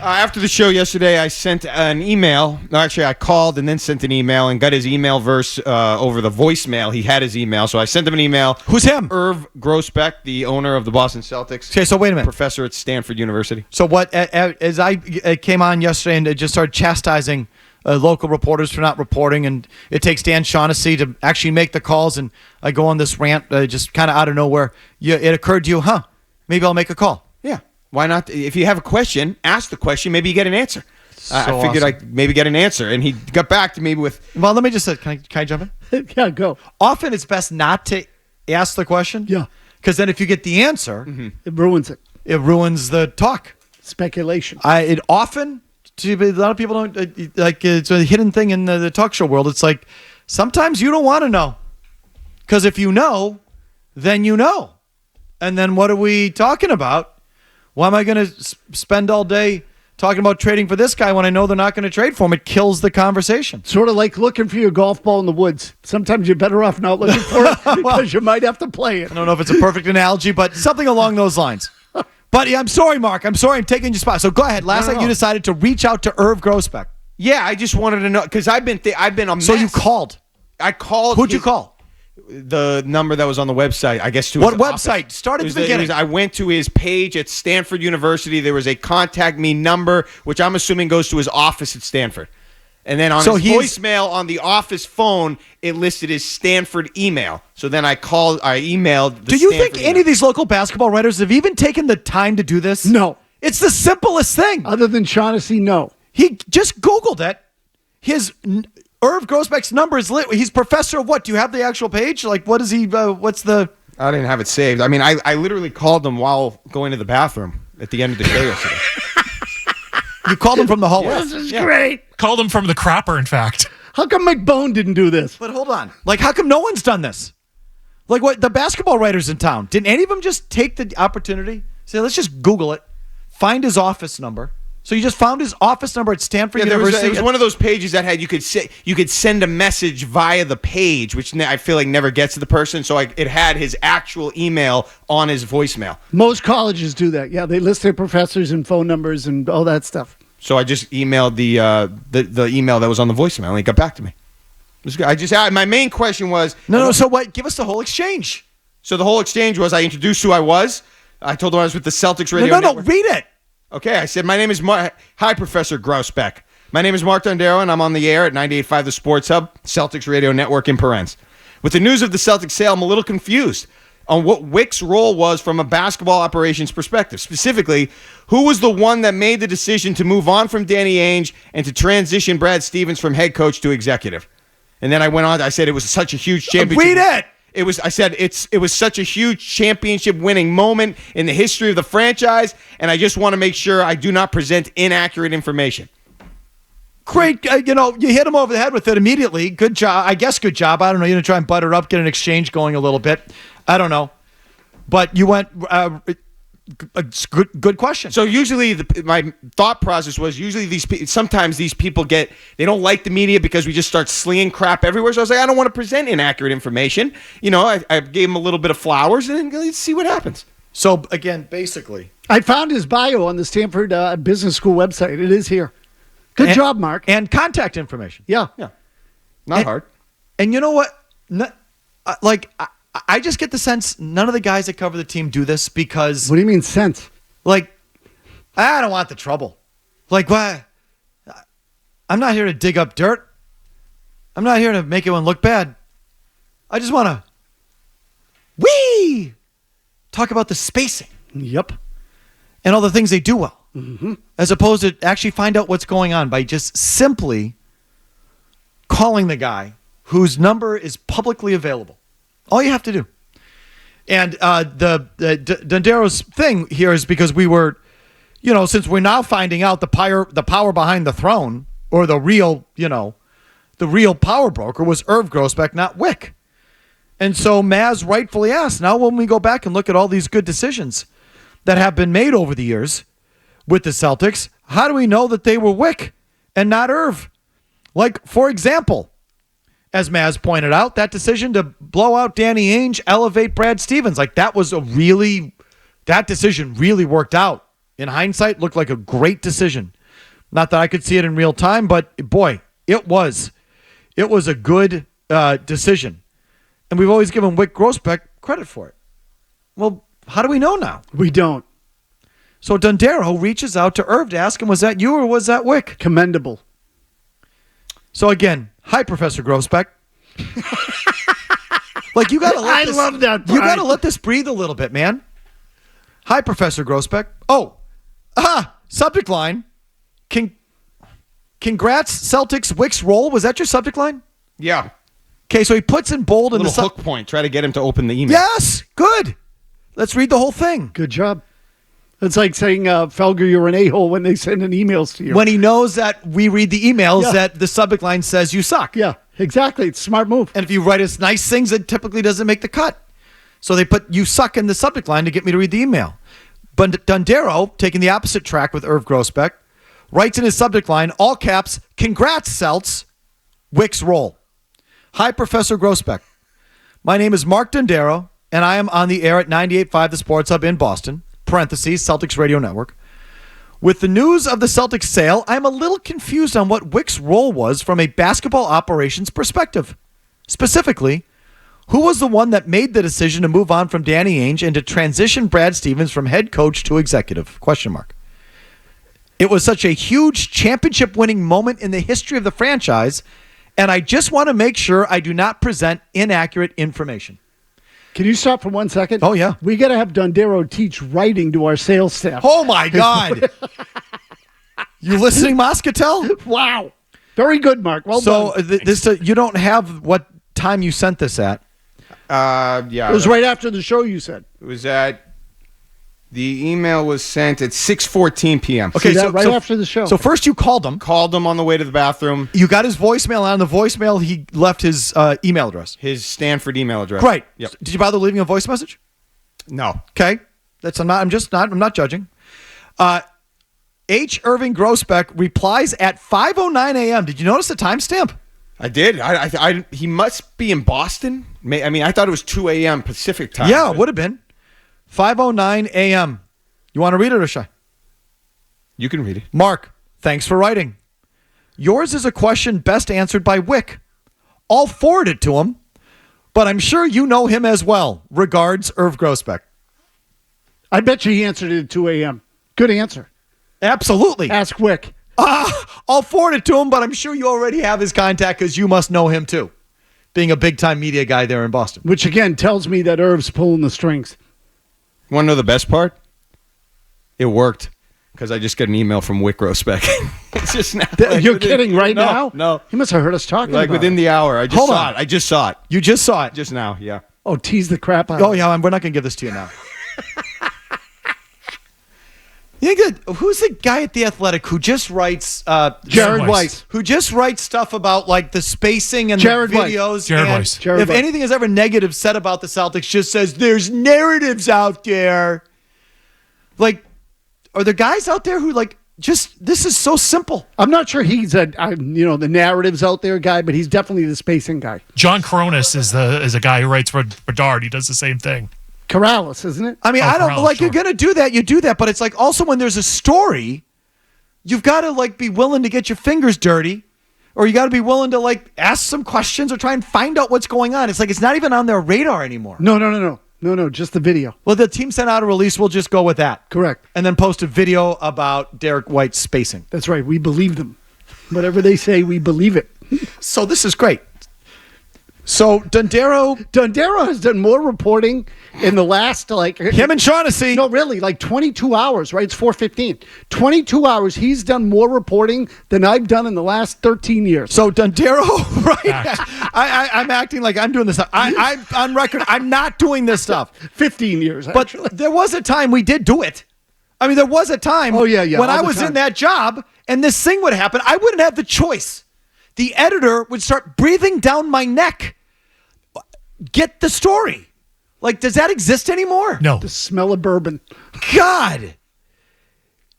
After the show yesterday, I sent an email. No, actually, I called and then sent an email and got his email verse over the voicemail. He had his email, so I sent him an email. Who's him? Irv Grousbeck, the owner of the Boston Celtics. Okay, so wait a minute. Professor at Stanford University. So what? As I came on yesterday and just started chastising local reporters for not reporting, and it takes Dan Shaughnessy to actually make the calls, and I go on this rant just kind of out of nowhere. It occurred to you, maybe I'll make a call. Yeah. Why not? If you have a question, ask the question. Maybe you get an answer. I figured awesome. I'd maybe get an answer. And he got back to me with... Well, let me just say, can I jump in? Yeah, go. Often it's best not to ask the question. Yeah. Because then if you get the answer, It ruins it. it ruins the talk. Speculation. A lot of people don't, it's a hidden thing in the talk show world. It's like, sometimes you don't want to know. Because if you know, then you know. And then what are we talking about? Why am I going to spend all day talking about trading for this guy when I know they're not going to trade for him? It kills the conversation. Sort of like looking for your golf ball in the woods. Sometimes you're better off not looking for it because you might have to play it. I don't know if it's a perfect analogy, but something along those lines. But I'm sorry, Mark. I'm sorry I'm taking your spot. So go ahead. Last night you decided to reach out to Irv Grousbeck. Yeah, I just wanted to know, because I've been a mess. So you called. I called. Who'd you call? The number that was on the website, I guess. To What his office. website? Start at the beginning. I went to his page at Stanford University. There was a contact me number, which I'm assuming goes to his office at Stanford. And then on his voicemail on the office phone, it listed his Stanford email. So then I emailed. Do you think any of these local basketball writers have even taken the time to do this? No. It's the simplest thing. Other than Shaughnessy, no. He just Googled it. His Irv Grousbeck's number is lit. He's professor of what? Do you have the actual page? Like, what is he? What's the? I didn't have it saved. I mean, I literally called him while going to the bathroom at the end of the show yesterday. You called him from the hallway. This is great. Called him from the crapper, in fact. How come McBone didn't do this? But hold on. Like, how come no one's done this? Like, what the basketball writers in town? Didn't any of them just take the opportunity? Say, let's just Google it. Find his office number. So you just found his office number at Stanford University? It was one of those pages that had you could send a message via the page, which I feel like never gets to the person. So it had his actual email on his voicemail. Most colleges do that. Yeah, they list their professors and phone numbers and all that stuff. So I just emailed the email that was on the voicemail, and he got back to me. It was good. My main question was... No, so what? Give us the whole exchange. So the whole exchange was I introduced who I was. I told him I was with the Celtics radio network. No, read it. Okay, I said, my name is Hi, Professor Grousbeck. My name is Mark Dondero, and I'm on the air at 98.5 The Sports Hub, Celtics Radio Network in Parens. With the news of the Celtics sale, I'm a little confused on what Wick's role was from a basketball operations perspective. Specifically, who was the one that made the decision to move on from Danny Ainge and to transition Brad Stevens from head coach to executive? And then I went on, I said it was such a huge championship. Read it! It was such a huge championship-winning moment in the history of the franchise, and I just want to make sure I do not present inaccurate information. Great. You hit him over the head with it immediately. Good job. I guess good job. I don't know. You're going to try and butter up, get an exchange going a little bit. I don't know. But you went... good question. So usually my thought process was sometimes these people they don't like the media because we just start slinging crap everywhere. So I was like, I don't want to present inaccurate information. I gave him a little bit of flowers and then let's see what happens. So again, basically, I found his bio on the Stanford Business School website. It is here. Good job, Mark. And contact information. Yeah. Not hard. And you know what? I just get the sense none of the guys that cover the team do this because... What do you mean sense? Like, I don't want the trouble. Like, what? I'm not here to dig up dirt. I'm not here to make anyone look bad. I just want to... talk about the spacing. Yep. And all the things they do well. Mm-hmm. As opposed to actually find out what's going on by just simply calling the guy whose number is publicly available. All you have to do. And the Dondero's thing here is because we were, since we're now finding out the power behind the throne, or the real power broker was Irv Grousbeck, not Wick. And so Maz rightfully asked, now when we go back and look at all these good decisions that have been made over the years with the Celtics, how do we know that they were Wick and not Irv? Like, for example, as Maz pointed out, that decision to blow out Danny Ainge, elevate Brad Stevens, like that decision really worked out in hindsight, looked like a great decision. Not that I could see it in real time, but boy, it was a good decision. And we've always given Wick Grousbeck credit for it. Well, how do we know now? We don't. So Dondero reaches out to Irv to ask him, was that you or was that Wick? Commendable. So again, hi, Professor Grousbeck. Like, you gotta let I this, love that, You Brian. gotta let this breathe a little bit, man. Hi, Professor Grousbeck. Subject line. Congrats, Celtics, Wick's roll. Was that your subject line? Yeah. Okay, so he puts in bold in Little the hook point. Try to get him to open the email. Yes, good. Let's read the whole thing. Good job. It's like saying, Felger, you're an a-hole when they send in emails to you. When he knows that we read the emails, Yeah. that the subject line says you suck. Yeah, exactly. It's a smart move. And if you write us nice things, it typically doesn't make the cut. So they put you suck in the subject line to get me to read the email. But Dondero, taking the opposite track with Irv Grousbeck, writes in his subject line, all caps, congrats, Celts, Wick's roll. Hi, Professor Grousbeck. My name is Mark Dondero, and I am on the air at 98.5 The Sports Hub in Boston, parentheses, Celtics Radio Network. With the news of the Celtics sale, I'm a little confused on what Wick's role was from a basketball operations perspective. Specifically, who was the one that made the decision to move on from Danny Ainge and to transition Brad Stevens from head coach to executive? Question mark. It was such a huge championship-winning moment in the history of the franchise, and I just want to make sure I do not present inaccurate information. Can you stop for 1 second? Oh, yeah. We got to have Dondero teach writing to our sales staff. Oh, my God. You listening, Moscatel? Wow. Very good, Mark. Well So done. this you don't have what time you sent this at. Yeah. It was right after the show, you said. It was at. The email was sent at 6:14 p.m. See that right after the show. So first you called him. Called him on the way to the bathroom. You got his voicemail. On the voicemail, he left his email address. His Stanford email address. Right. Yep. Did you bother leaving a voice message? No. Okay. I'm not judging. H. Irving Grousbeck replies at 5:09 a.m. Did you notice the timestamp? I did. He must be in Boston. I thought it was 2 a.m. Pacific time. Yeah, it would have been. 5:09 a.m. You want to read it or should I? You can read it. Mark, thanks for writing. Yours is a question best answered by Wick. I'll forward it to him, but I'm sure you know him as well. Regards, Irv Grousbeck. I bet you he answered it at 2 a.m. Good answer. Absolutely. Ask Wick. I'll forward it to him, but I'm sure you already have his contact because you must know him too, being a big-time media guy there in Boston. Which, again, tells me that Irv's pulling the strings. You want to know the best part? It worked because I just got an email from Wick Grousbeck. It's just now. You're kidding right now? No. He must have heard us talking about Within it. the hour. I just saw it. You just saw it. Just now, yeah. Oh, tease the crap out Oh, of it. yeah, we're not going to give this to you now. You think that, who's the guy at The Athletic who just writes... Jared Weiss. Weiss. who just writes stuff about like the spacing and Jared the Weiss. videos. Jared and Weiss. Jared if Weiss. anything is ever negative said about the Celtics, just says there's narratives out there. Like, are there guys out there who like just this is so simple? I'm not sure he's the narratives out there guy, but he's definitely the spacing guy. John Coronis is a guy who writes for Bedard. He does the same thing. Corrales, isn't it? I mean, I don't Corral, like sure. you're gonna do that, you do that, but it's like also when there's a story, you've got to like be willing to get your fingers dirty, or you got to be willing to like ask some questions or try and find out what's going on. It's like it's not even on their radar anymore. No, just the video. Well, the team sent out a release. We'll just go with that. Correct. And then post a video about Derek White's spacing. That's right. We believe them. Whatever they say, we believe it. So this is great. So Dondero has done more reporting in the last him and Shaughnessy. No, really, like 22 hours, right? It's 4:15. 22 hours. He's done more reporting than I've done in the last 13 years. So Dondero, right? I'm acting like I'm doing this stuff. I'm on record. I'm not doing this stuff. 15 years, But actually. there was a time we did do it. I mean, there was a time Oh, yeah, when all I the was time. in that job and this thing would happen. I wouldn't have the choice. The editor would start breathing down my neck. Get the story. Like, does that exist anymore? No. The smell of bourbon. God.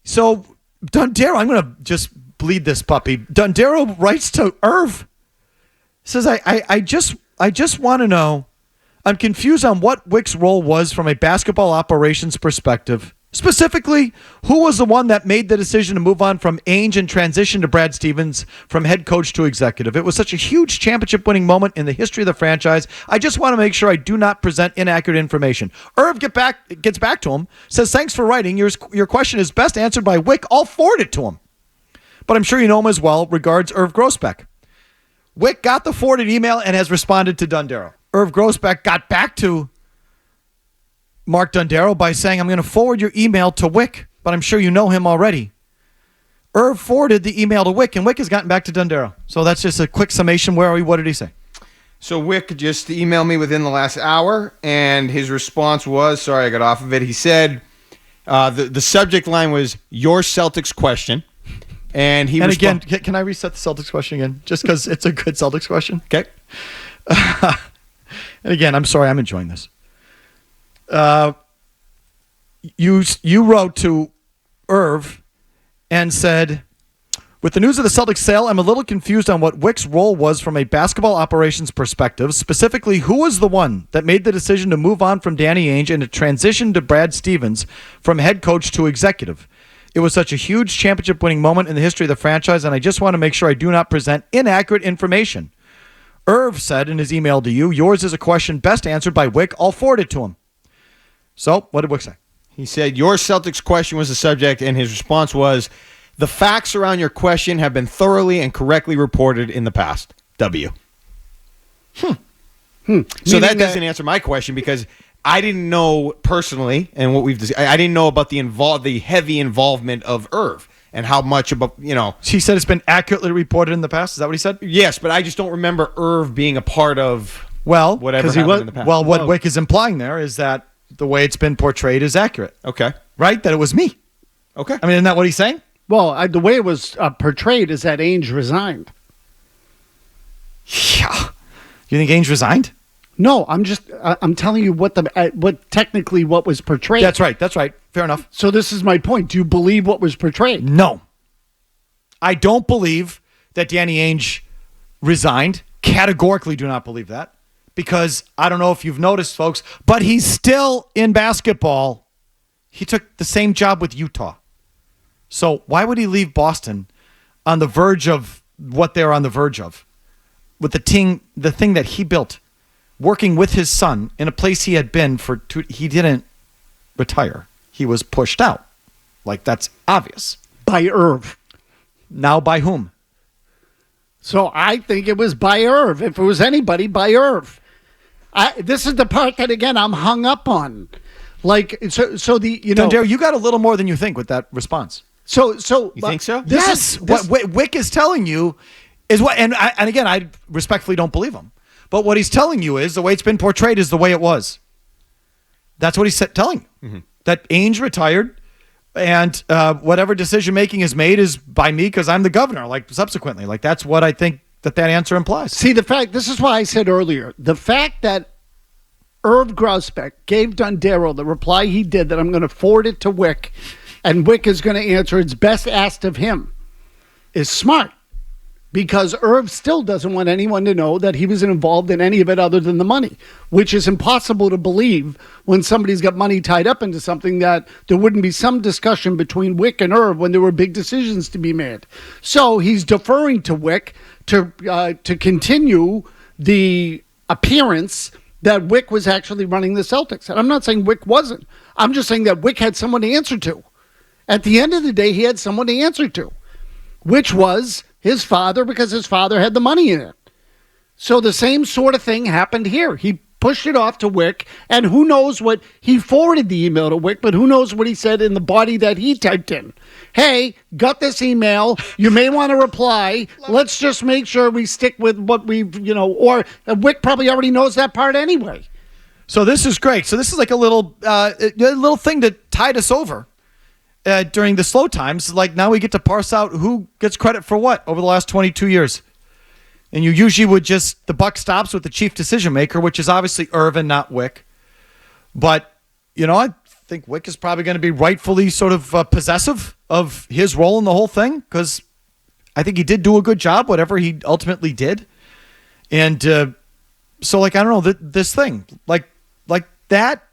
So Dondero, I'm going to just bleed this puppy. Dondero writes to Irv. Says, I just want to know. I'm confused on what Wick's role was from a basketball operations perspective. Specifically, who was the one that made the decision to move on from Ainge and transition to Brad Stevens from head coach to executive? It was such a huge championship-winning moment in the history of the franchise. I just want to make sure I do not present inaccurate information. Irv gets back to him, says, thanks for writing. Your question is best answered by Wick. I'll forward it to him. But I'm sure you know him as well. Regards, Irv Grousbeck. Wick got the forwarded email and has responded to Dundaro. Irv Grousbeck got back to Mark Dundaro by saying, I'm going to forward your email to Wick, but I'm sure you know him already. Irv forwarded the email to Wick, and Wick has gotten back to Dundaro. So that's just a quick summation. Where are we? What did he say? So Wick just emailed me within the last hour, and his response was, sorry, I got off of it. He said the subject line was, your Celtics question. And again, can I reset the Celtics question again? Just because it's a good Celtics question. Okay. And again, I'm sorry, I'm enjoying this. You wrote to Irv and said, with the news of the Celtics sale, I'm a little confused on what Wick's role was from a basketball operations perspective. Specifically, who was the one that made the decision to move on from Danny Ainge and to transition to Brad Stevens from head coach to executive? It was such a huge championship-winning moment in the history of the franchise, and I just want to make sure I do not present inaccurate information. Irv said in his email to you, yours is a question best answered by Wick. I'll forward it to him. So, what did Wick say? He said, your Celtics question was the subject, and his response was, the facts around your question have been thoroughly and correctly reported in the past. W. So that doesn't answer my question because I didn't know personally, and I didn't know about the heavy involvement of Irv and how much about, He said it's been accurately reported in the past. Is that what he said? Yes, but I just don't remember Irv being a part of whatever he happened in the past. Well, what Wick is implying there is that the way it's been portrayed is accurate. Okay. Right? That it was me. Okay. I mean, isn't that what he's saying? Well, the way it was portrayed is that Ainge resigned. Yeah. You think Ainge resigned? No, I'm telling you what was portrayed. That's right. Fair enough. So this is my point. Do you believe what was portrayed? No. I don't believe that Danny Ainge resigned. Categorically do not believe that. Because I don't know if you've noticed, folks, but he's still in basketball. He took the same job with Utah. So why would he leave Boston on the verge of what they're on the verge of? With the thing that he built, working with his son in a place he had been for he didn't retire. He was pushed out. Like, that's obvious. By Irv. Now by whom? So I think it was by Irv. If it was anybody, by Irv. This is the part that, again, I'm hung up on. Like, so the, Dundaro, you got a little more than you think with that response. So you think so? What Wick is telling you is what, and again, I respectfully don't believe him. But what he's telling you is the way it's been portrayed is the way it was. That's what he's telling you. Mm-hmm. That Ainge retired, and whatever decision making is made is by me because I'm the governor. Like, subsequently, like, that's what I think that answer implies. See, this is why I said earlier, the fact that Irv Grousbeck gave Dundaro the reply he did, that I'm going to forward it to Wick, and Wick is going to answer it's best asked of him, is smart. Because Irv still doesn't want anyone to know that he was involved in any of it other than the money, which is impossible to believe when somebody's got money tied up into something, that there wouldn't be some discussion between Wick and Irv when there were big decisions to be made. So he's deferring to Wick to continue the appearance that Wick was actually running the Celtics. And I'm not saying Wick wasn't. I'm just saying that Wick had someone to answer to. At the end of the day, he had someone to answer to, which was his father, because his father had the money in it. So the same sort of thing happened here. He pushed it off to Wick, and who knows what he forwarded the email to Wick, but who knows what he said in the body that he typed in. Hey, got this email. You may want to reply. Let's just make sure we stick with what we've, or Wick probably already knows that part anyway. So this is great. So this is like a little thing that tied us over. During the slow times, like, now we get to parse out who gets credit for what over the last 22 years. And you usually would the buck stops with the chief decision maker, which is obviously Irvin, not Wick. But, I think Wick is probably going to be rightfully sort of possessive of his role in the whole thing, because I think he did do a good job, whatever he ultimately did. And so, like, I don't know, this thing, like that,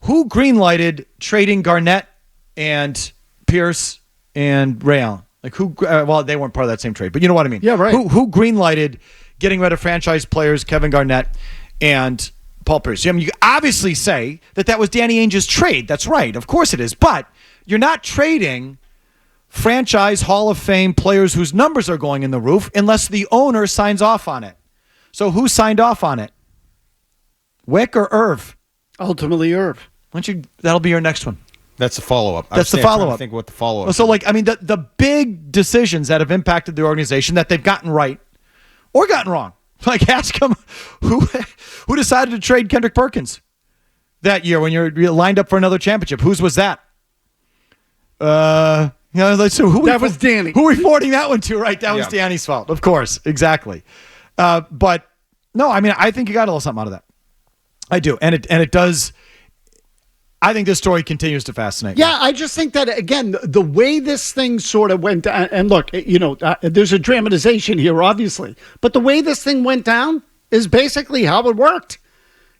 who greenlighted trading Garnett and Pierce and Ray Allen. Like who? Well, they weren't part of that same trade, but you know what I mean. Yeah, right. Who greenlighted getting rid of franchise players Kevin Garnett and Paul Pierce? I mean, you obviously say that was Danny Ainge's trade. That's right. Of course it is. But you're not trading franchise Hall of Fame players whose numbers are going in the roof unless the owner signs off on it. So who signed off on it? Wick or Irv? Ultimately, Irv. Why don't you? That'll be your next one. That's the follow-up. That's the follow-up. I think what the follow-up. So, like, I mean, the big decisions that have impacted the organization that they've gotten right or gotten wrong. Like, ask them who decided to trade Kendrick Perkins that year when you're lined up for another championship. Whose was that? That was Danny. Who are we forwarding that one to? Right, that was Yeah. Danny's fault. Of course, exactly. But no, I mean, I think you got a little something out of that. I do, and it does. I think this story continues to fascinate me. Yeah, I just think that, again, the way this thing sort of went down, and look, there's a dramatization here, obviously, but the way this thing went down is basically how it worked.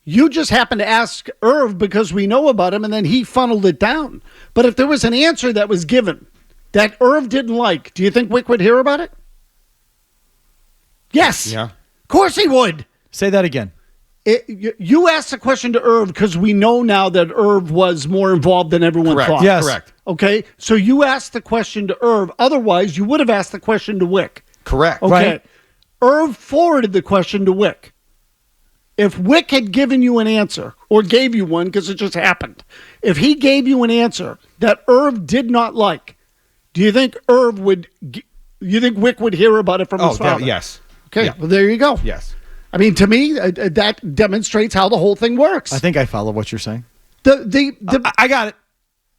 You just happened to ask Irv because we know about him, and then he funneled it down. But if there was an answer that was given that Irv didn't like, do you think Wick would hear about it? Yes. Yeah. Of course he would. Say that again. You asked the question to Irv because we know now that Irv was more involved than everyone Correct. thought. Yes. Correct. Okay, so you asked the question to Irv. Otherwise, you would have asked the question to Wick. Correct. Okay. Right. Irv forwarded the question to Wick. If Wick had given you an answer, or gave you one because it just happened, if he gave you an answer that Irv did not like, do you think Wick would hear about it from his father? Yes. Okay, Yeah. well, there you go. Yes. I mean, to me, that demonstrates how the whole thing works. I think I follow what you're saying. I got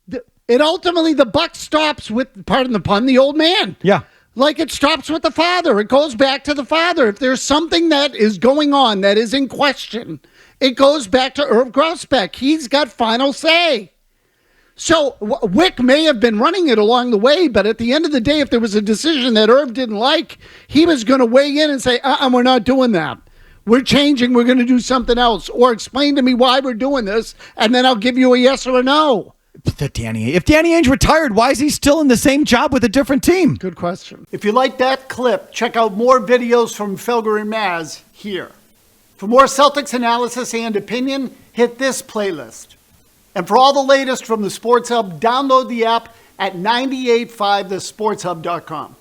it. It ultimately, the buck stops with, pardon the pun, the old man. Yeah. Like it stops with the father. It goes back to the father. If there's something that is going on that is in question, it goes back to Irv Grousbeck. He's got final say. So Wick may have been running it along the way, but at the end of the day, if there was a decision that Irv didn't like, he was going to weigh in and say, we're not doing that. We're changing. We're going to do something else. Or explain to me why we're doing this, and then I'll give you a yes or a no. If Danny Ainge retired, why is he still in the same job with a different team? Good question. If you like that clip, check out more videos from Felger and Maz here. For more Celtics analysis and opinion, hit this playlist. And for all the latest from the Sports Hub, download the app at 985thesportshub.com.